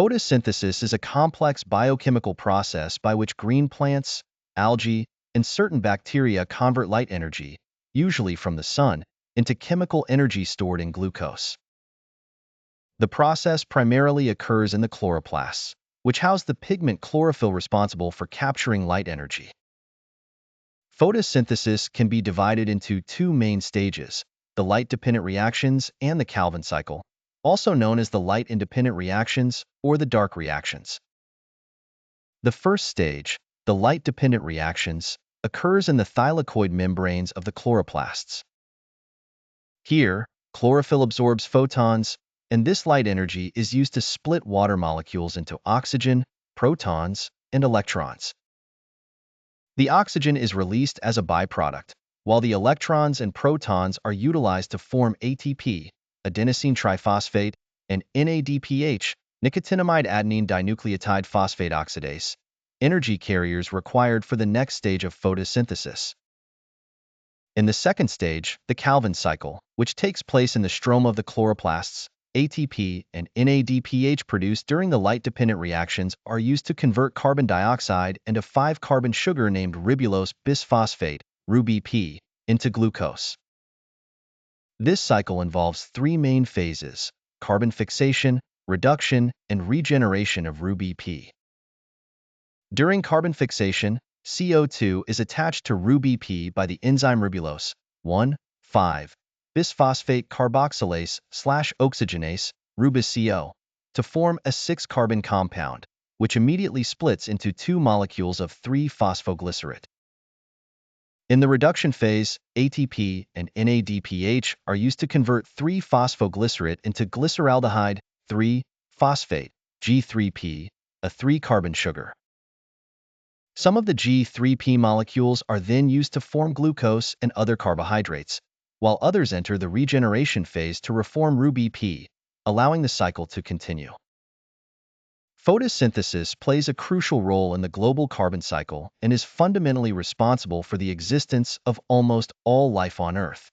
Photosynthesis is a complex biochemical process by which green plants, algae, and certain bacteria convert light energy, usually from the sun, into chemical energy stored in glucose. The process primarily occurs in the chloroplasts, which house the pigment chlorophyll responsible for capturing light energy. Photosynthesis can be divided into two main stages: the light-dependent reactions and the Calvin cycle, also known as the light-independent reactions or the dark reactions. The first stage, the light-dependent reactions, occurs in the thylakoid membranes of the chloroplasts. Here, chlorophyll absorbs photons, and this light energy is used to split water molecules into oxygen, protons, and electrons. The oxygen is released as a byproduct, while the electrons and protons are utilized to form ATP, adenosine triphosphate, and NADPH, nicotinamide adenine dinucleotide phosphate oxidase, energy carriers required for the next stage of photosynthesis. In the second stage, the Calvin cycle, which takes place in the stroma of the chloroplasts, ATP and NADPH produced during the light-dependent reactions are used to convert carbon dioxide and a 5-carbon sugar named ribulose bisphosphate, RuBP, into glucose. This cycle involves three main phases: carbon fixation, reduction, and regeneration of RuBP. During carbon fixation, CO2 is attached to RuBP by the enzyme ribulose 1,5-bisphosphate carboxylase/oxygenase, RuBisCO, to form a 6-carbon compound, which immediately splits into two molecules of 3-phosphoglycerate. In the reduction phase, ATP and NADPH are used to convert 3-phosphoglycerate into glyceraldehyde 3-phosphate, G3P, a 3-carbon sugar. Some of the G3P molecules are then used to form glucose and other carbohydrates, while others enter the regeneration phase to reform RuBP, allowing the cycle to continue. Photosynthesis plays a crucial role in the global carbon cycle and is fundamentally responsible for the existence of almost all life on Earth.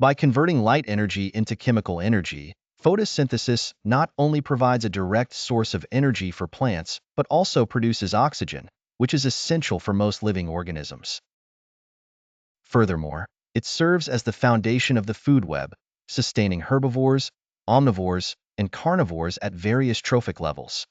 By converting light energy into chemical energy, photosynthesis not only provides a direct source of energy for plants, but also produces oxygen, which is essential for most living organisms. Furthermore, it serves as the foundation of the food web, sustaining herbivores, omnivores, and carnivores at various trophic levels.